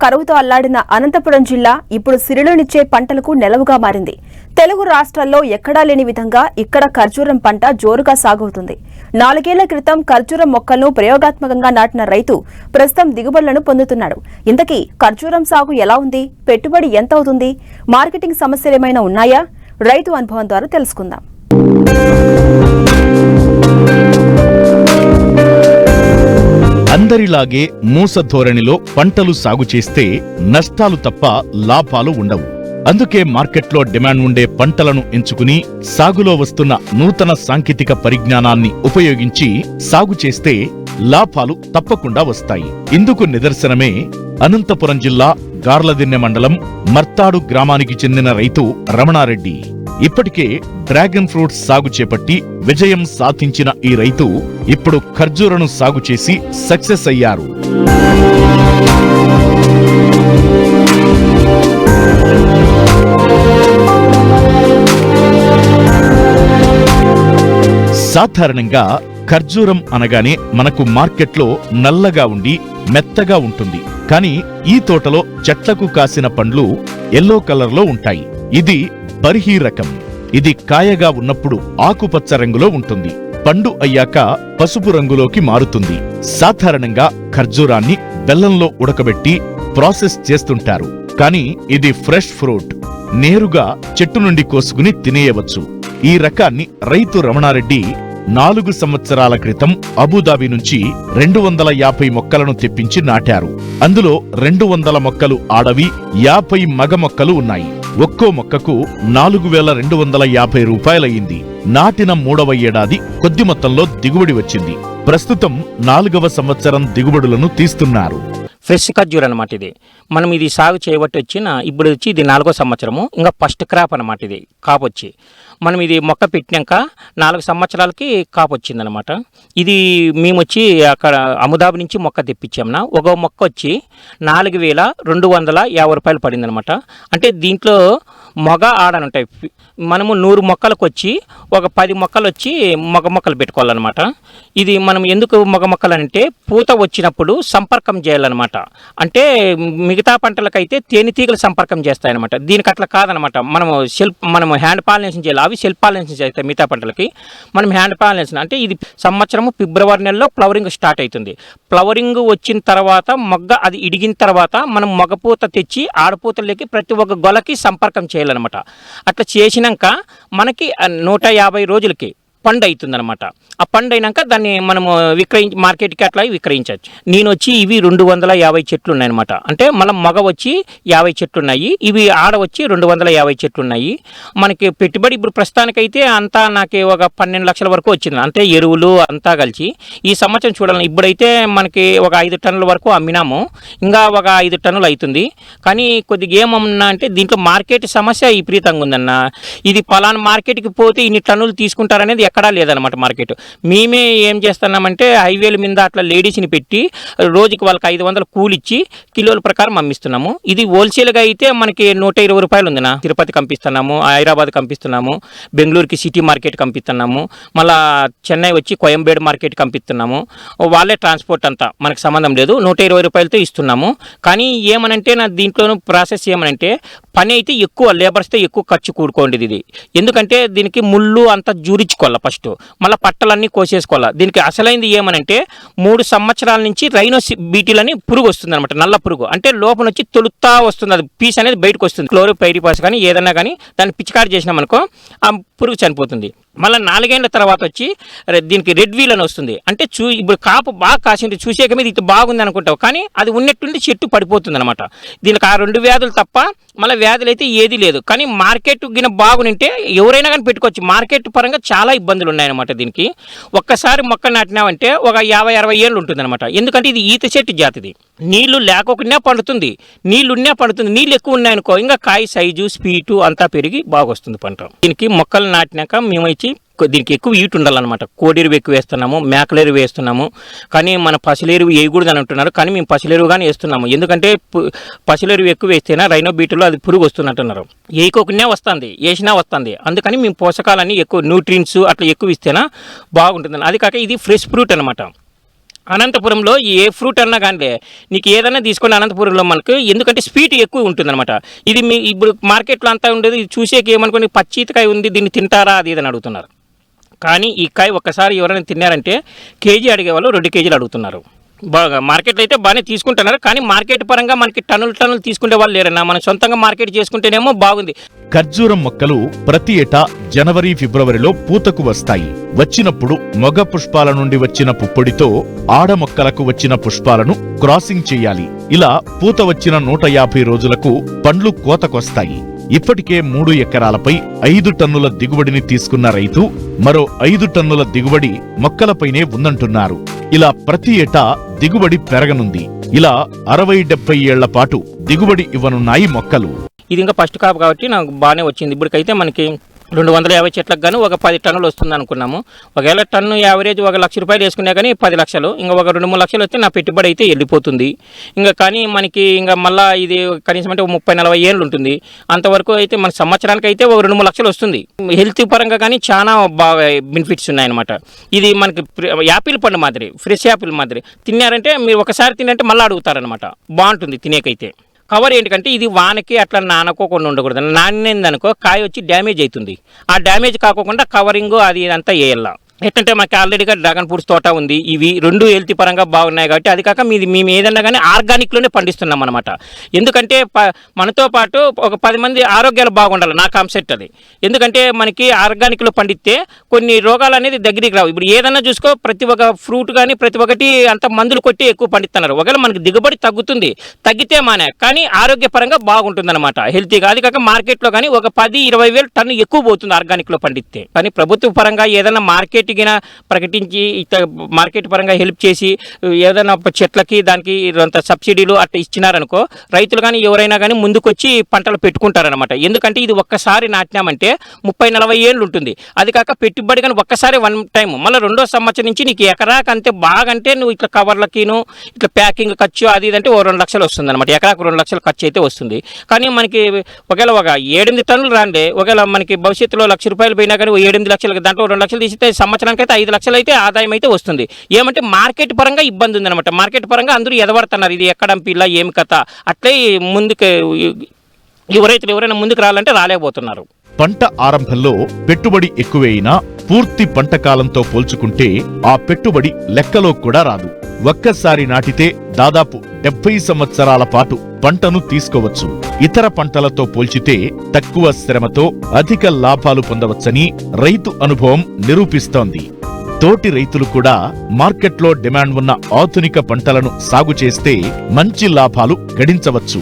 కరువుతో అల్లాడిన అనంతపురం జిల్లా ఇప్పుడు సిరులునిచ్చే పంటలకు నెలవుగా మారింది. తెలుగు రాష్ట్రాల్లో ఎక్కడా లేని విధంగా ఇక్కడ ఖర్జూరం పంట జోరుగా సాగవుతుంది. 4 ఏళ్ల క్రితం ఖర్జూరం మొక్కలను ప్రయోగాత్మకంగా నాటిన రైతు ప్రస్తుతం దిగుబడులను పొందుతున్నాడు. ఇంతకీ ఖర్జూరం సాగు ఎలా ఉంది? పెట్టుబడి ఎంత అవుతుంది? మార్కెటింగ్ సమస్యలేమైనా ఉన్నాయా? రైతు అనుభవం ద్వారా తెలుసుకుందాం. అందరిలాగే మూస ధోరణిలో పంటలు సాగు చేస్తే నష్టాలు తప్ప లాభాలు ఉండవు. అందుకే మార్కెట్లో డిమాండ్ ఉండే పంటలను ఎంచుకుని సాగులో వస్తున్న నూతన సాంకేతిక పరిజ్ఞానాన్ని ఉపయోగించి సాగు చేస్తే లాభాలు తప్పకుండా వస్తాయి. ఇందుకు నిదర్శనమే అనంతపురం జిల్లా గార్లదిన్నె మండలం మర్తాడు గ్రామానికి చెందిన రైతు రమణారెడ్డి. ఇప్పటికే డ్రాగన్ ఫ్రూట్స్ సాగు చేపట్టి విజయం సాధించిన ఈ రైతు ఇప్పుడు ఖర్జూరను సాగు చేసి సక్సెస్ అయ్యారు. సాధారణంగా ఖర్జూరం అనగానే మనకు మార్కెట్లో నల్లగా ఉండి మెత్తగా ఉంటుంది. కానీ ఈ తోటలో చెట్లకు కాసిన పండ్లు ఎల్లో కలర్లో ఉంటాయి. ఇది బర్హీ రకం. ఇది కాయగా ఉన్నప్పుడు ఆకుపచ్చ రంగులో ఉంటుంది. పండు అయ్యాక పసుపు రంగులోకి మారుతుంది. సాధారణంగా ఖర్జూరాన్ని బెల్లంలో ఉడకబెట్టి ప్రాసెస్ చేస్తుంటారు. కానీ ఇది ఫ్రెష్ ఫ్రూట్, నేరుగా చెట్టు నుండి కోసుకుని తినేయవచ్చు. ఈ రకాన్ని రైతు రమణారెడ్డి 4 సంవత్సరాల క్రితం అబుదాబి నుంచి 250 మొక్కలను తెప్పించి నాటారు. అందులో 200 మొక్కలు ఆడవి, 50 మగ మొక్కలు ఉన్నాయి. ఒక్కో మొక్కకు 4,250 రూపాయలయ్యింది. నాటిన 3వ ఏడాది కొద్ది మొత్తంలో దిగుబడి వచ్చింది. ప్రస్తుతం 4వ సంవత్సరం దిగుబడులను తీస్తున్నారు. ఫ్రెష్ ఖర్జూర్ అనమాట. ఇది సాగు చేయబట్టి ఇప్పుడు ఇది 4వ సంవత్సరము. ఇంకా ఫస్ట్ క్రాప్ అనమాట. ఇది కాపు వచ్చి మనం ఇది మొక్క పెట్టినాక 4 సంవత్సరాలకి కాపు వచ్చిందనమాట. ఇది మేము అక్కడ అబుదాబి నుంచి మొక్క తెప్పించామన్నా. ఒక మొక్క వచ్చి 4,250 రూపాయలు పడిందనమాట. అంటే దీంట్లో మగ ఆడనుంటాయి. మనము 100 మొక్కలకు వచ్చి ఒక 10 మొక్కలు వచ్చి మగ మొక్కలు పెట్టుకోవాలన్నమాట. ఇది మనం ఎందుకు మగ మొక్కలు అంటే పూత వచ్చినప్పుడు సంపర్కం చేయాలన్నమాట. అంటే మిగతా పంటలకైతే తేనెటీగలు సంపర్కం చేస్తాయన్నమాట. దీనికి అట్లా కాదనమాట. మనం హ్యాండ్ పాలినేషన్ చేయాలి. అవి సెల్ఫ్ పాలినేషన్ చేస్తాయి. మిగతా పంటలకి మనం హ్యాండ్ పాలినేషన్ అంటే ఇది సంవత్సరము ఫిబ్రవరి నెలలో ఫ్లవరింగ్ స్టార్ట్ అవుతుంది. ఫ్లవరింగ్ వచ్చిన తర్వాత మొగ్గ అది ఇడిగిన తర్వాత మనం మగపూత తెచ్చి ఆడపూతలకి ప్రతి ఒక్క గొలకి సంపర్కం చేయాలన్నమాట. అట్లా చేసినాక మనకి 150 రోజులకి పండు అవుతుందన్నమాట. ఆ పండు అయినాక దాన్ని మనము మార్కెట్కి అట్లా విక్రయించవచ్చు. నేను ఇవి 250 చెట్లు ఉన్నాయన్నమాట. అంటే మళ్ళీ మగ వచ్చి 50 చెట్లు ఉన్నాయి. ఇవి ఆడ వచ్చి 250 చెట్లు ఉన్నాయి. మనకి పెట్టుబడి ఇప్పుడు ప్రస్తుతానికైతే అంతా నాకు ఒక 12 లక్షల వరకు వచ్చింది. అంటే ఎరువులు అంతా కలిసి ఈ సంవత్సరం చూడాలి. ఇప్పుడైతే మనకి ఒక 5 టన్నుల వరకు అమ్మినాము. ఇంకా ఒక 5 టన్నులు అవుతుంది. కానీ కొద్దిగా ఏమన్నా అంటే దీంట్లో మార్కెట్ సమస్య విపరీతంగా ఉందన్న. ఇది పలానా మార్కెట్కి పోతే ఇన్ని టన్నులు తీసుకుంటారనేది ఎక్కడా లేదనమాట మార్కెట్. మేమే ఏం చేస్తున్నామంటే హైవేల మీద అట్లా లేడీస్ని పెట్టి రోజుకి వాళ్ళకి 500 కూలిచ్చి కిలోల ప్రకారం అమ్మిస్తున్నాము. ఇది హోల్సేల్గా అయితే మనకి 120 రూపాయలు ఉందినా. తిరుపతి పంపిస్తున్నాము, హైదరాబాద్ పంపిస్తున్నాము, బెంగళూరుకి సిటీ మార్కెట్ పంపిస్తున్నాము, మళ్ళా చెన్నై వచ్చి కోయంబేడు మార్కెట్ పంపిస్తున్నాము. వాళ్ళే ట్రాన్స్పోర్ట్ అంతా మనకు సంబంధం లేదు. 120 రూపాయలతో ఇస్తున్నాము. కానీ ఏమనంటే నా దీంట్లోనూ ప్రాసెస్ ఏమనంటే పని అయితే ఎక్కువ, లేబర్స్తో ఎక్కువ ఖర్చు కూడుకోండి. ఇది ఎందుకంటే దీనికి ముళ్ళు అంతా జూరించుకోవాలి. ఫస్ట్ మళ్ళీ పట్టలన్నీ కోసేసుకోవాలి. దీనికి అసలైంది ఏమనంటే 3 సంవత్సరాల నుంచి రైనోస్ బీటీలని పురుగు వస్తుంది అనమాట. నల్ల పురుగు అంటే లోపల వచ్చి తొలుతా వస్తుంది. అది పీస్ అనేది బయటకు వస్తుంది. క్లోరోపైరిపాస్ కానీ ఏదన్నా కానీ దాన్ని పిచికారి చేసినామనుకో ఆ పురుగు చనిపోతుంది. మళ్ళీ 4 ఏళ్ల తర్వాత వచ్చి దీనికి రెడ్ వీల్ అని వస్తుంది. అంటే ఇప్పుడు కాపు బాగా కాసింది, చూసేక మీద ఇది బాగుంది అనుకుంటావు, కానీ అది ఉన్నట్టుండి చెట్టు పడిపోతుంది అనమాట. దీనికి ఆ 2 వ్యాధులు తప్ప మళ్ళీ వ్యాధులు అయితే ఏది లేదు. కానీ మార్కెట్ గిన బాగునింటే ఎవరైనా కానీ పెట్టుకోవచ్చు. మార్కెట్ పరంగా చాలా ఇబ్బందులు ఉన్నాయన్నమాట. దీనికి ఒక్కసారి మొక్క నాటినామంటే ఒక 50-60 ఏళ్ళు ఉంటుంది అనమాట. ఎందుకంటే ఇది ఈత చెట్టు జాతిది. నీళ్లు లేకుండా పండుతుంది, నీళ్లున్నా పండుతుంది. నీళ్ళు ఎక్కువ ఉన్నాయనుకో ఇంకా కాయ సైజు స్పీటు అంతా పెరిగి బాగా వస్తుంది పంట. దీనికి మొక్కలు నాటినాక మేము దీనికి ఎక్కువ ఈటు ఉండాలన్నమాట. కోడెరువు ఎక్కువ వేస్తున్నాము, మేకలెరువు వేస్తున్నాము. కానీ మన పసిలెరువు వేయకూడదు అని అంటున్నారు. కానీ మేము పసిలెరువు కానీ వేస్తున్నాము. ఎందుకంటే పసిలెరువు ఎక్కువ వేస్తేనా రైనో బీటులో అది పురుగు వస్తున్నట్టున్నారు. వేయకోకుండా వస్తుంది, వేసినా వస్తుంది. అందుకని మేము పోషకాలన్నీ ఎక్కువ న్యూట్రియన్స్ అట్లా ఎక్కువ ఇస్తేనా బాగుంటుందని. అది కాక ఇది ఫ్రెష్ ఫ్రూట్ అనమాట. అనంతపురంలో ఏ ఫ్రూట్ అన్నా కానీ నీకు ఏదైనా తీసుకోండి అనంతపురంలో మనకు, ఎందుకంటే స్వీట్ ఎక్కువ ఉంటుందన్నమాట. ఇది మీ ఇప్పుడు మార్కెట్లో అంతా ఉండేది ఇది చూసేకి ఏమనుకోండి, పచ్చితకాయ ఉంది దీన్ని తింటారా అది ఇదని అడుగుతున్నారు. కానీ ఈ కాయ ఒక్కసారి ఎవరైనా తిన్నారంటే కేజీ అడిగే వాళ్ళు 2 కేజీలు అడుగుతున్నారు. బాగా మార్కెట్లో అయితే బాగానే తీసుకుంటున్నారు, కానీ మార్కెట్ పరంగా మనకి టన్నులు తీసుకునే వాళ్ళు లేరన్నా. మనం సొంతంగా మార్కెట్ చేసుకుంటేనేమో బాగుంది. ఖర్జూరం మొక్కలు ప్రతి ఏటా జనవరి ఫిబ్రవరిలో పూతకు వస్తాయి. వచ్చినప్పుడు మొగ పుష్పాల నుండి వచ్చిన పుప్పొడితో ఆడ మొక్కలకు వచ్చిన పుష్పాలను క్రాసింగ్ చెయ్యాలి. ఇలా పూత వచ్చిన 150 రోజులకు పండ్లు కోతకొస్తాయి. ఇప్పటికే 3 ఎకరాలపై 5 టన్నుల దిగుబడిని తీసుకున్న రైతు మరో 5 టన్నుల దిగుబడి మొక్కలపైనే ఉందంటున్నారు. ఇలా ప్రతి ఏటా దిగుబడి పెరగనుంది. ఇలా 60-70 ఏళ్ల పాటు దిగుబడి ఇవ్వనున్నాయి మొక్కలు. ఇది ఇంకా ఫస్ట్ కాపు కాబట్టి నాకు బాగానే వచ్చింది. ఇప్పటికైతే మనకి 250 చెట్లకు గాను ఒక 10 టన్నులు వస్తుంది అనుకున్నాము. ఒకవేళ టన్ను యావరేజ్ 1 లక్ష రూపాయలు వేసుకున్నా కానీ 10 లక్షలు, ఇంకా ఒక 2-3 లక్షలు వస్తే నా పెట్టుబడి అయితే వెళ్ళిపోతుంది. ఇంకా కానీ మనకి ఇంకా మళ్ళీ ఇది కనీసం అంటే 30-40 ఏళ్ళు ఉంటుంది. అంతవరకు అయితే మన సంవత్సరానికి అయితే ఒక 2-3 లక్షలు వస్తుంది. హెల్త్ పరంగా కానీ చాలా బాగా బెనిఫిట్స్ ఉన్నాయన్నమాట. ఇది మనకి యాపిల్ పండు మాదిరి, ఫ్రెష్ యాపిల్ మాదిరి తిన్నారంటే మీరు ఒకసారి తినంటే మళ్ళీ అడుగుతారనమాట. బాగుంటుంది తినేకైతే. కవర్ ఏంటంటే ఇది వానకి అట్లా నానుకోకుండా ఉండకూడదు. నానిందనుకో కాయ వచ్చి డ్యామేజ్ అవుతుంది. ఆ డ్యామేజ్ కాకుండా కవరింగ్ అది ఇదంతా వేయాల. ఏంటంటే మనకి ఆల్రెడీగా డ్రాగన్ ఫ్రూట్స్ తోట ఉంది. ఇవి 2 హెల్త్ పరంగా బాగున్నాయి కాబట్టి, అది కాక మేము ఏదన్నా కానీ ఆర్గానిక్లోనే పండిస్తున్నాం అనమాట. ఎందుకంటే మనతో పాటు ఒక 10 మంది ఆరోగ్యాలు బాగుండాలి, నా కాన్సెప్ట్ అది. ఎందుకంటే మనకి ఆర్గానిక్లో పండిస్తే కొన్ని రోగాలు అనేది దగ్గరికి రావు. ఇప్పుడు ఏదన్నా చూసుకో, ప్రతి ఒక్క ఫ్రూట్ కానీ ప్రతి ఒక్కటి అంత మందులు కొట్టి ఎక్కువ పండిస్తున్నారు. ఒకవేళ మనకి దిగుబడి తగ్గుతుంది, తగ్గితే మానే, కానీ ఆరోగ్యపరంగా బాగుంటుంది అనమాట, హెల్తీగా. అది కాక మార్కెట్లో కానీ ఒక 10-20 వేలు టన్ను ఎక్కువ పోతుంది ఆర్గానిక్లో పండిస్తే. కానీ ప్రభుత్వ పరంగా ఏదైనా మార్కెట్ ప్రకటించి మార్కెట్ పరంగా హెల్ప్ చేసి ఏదైనా చెట్లకి దానికి అంత సబ్సిడీలు అట్లా ఇచ్చినారనుకో, రైతులు కానీ ఎవరైనా కానీ ముందుకొచ్చి పంటలు పెట్టుకుంటారనమాట. ఎందుకంటే ఇది ఒక్కసారి నాటినామంటే 30-40 ఏళ్ళు ఉంటుంది. అది కాక పెట్టుబడి కానీ ఒక్కసారి 1 టైం, మళ్ళీ 2వ సంవత్సరం నుంచి నీకు ఎకరాకు అంతే బాగంటే నువ్వు ఇట్లా కవర్లకిను ఇట్లా ప్యాకింగ్ ఖర్చు అది ఇదంటే 2 లక్షలు వస్తుంది అనమాట. ఎకరాకు 2 లక్షలు ఖర్చు అయితే వస్తుంది. కానీ మనకి ఒకవేళ ఒక 7-8 టన్నులు రాండి, ఒకవేళ మనకి భవిష్యత్తులో 1 లక్ష రూపాయలు పోయినా కానీ 7-8 లక్షలు, దాంట్లో 2 లక్షలు తీసితే సంవత్సరానికి అయితే 5 లక్షలు అయితే ఆదాయం అయితే వస్తుంది. ఏమంటే మార్కెట్ పరంగా ఇబ్బంది ఉందన్నమాట. మార్కెట్ పరంగా అందరూ ఎదవడుతున్నారు, ఇది ఎక్కడ పిల్ల ఏమి కథ, అట్లే ముందుకు ఎవరైనా ముందుకు రావాలంటే రాలేకపోతున్నారు. పంట ఆరంభంలో పెట్టుబడి ఎక్కువైనా పూర్తి పంట కాలంతో పోల్చుకుంటే ఆ పెట్టుబడి లెక్కలో కూడా రాదు. ఒక్కసారి నాటితే దాదాపు 70 సంవత్సరాల పాటు పంటను తీసుకోవచ్చు. ఇతర పంటలతో పోల్చితే తక్కువ శ్రమతో అధిక లాభాలు పొందవచ్చని రైతు అనుభవం నిరూపిస్తోంది. తోటి రైతులు కూడా మార్కెట్లో డిమాండ్ ఉన్న ఆధునిక పంటలను సాగు చేస్తే మంచి లాభాలు గడించవచ్చు.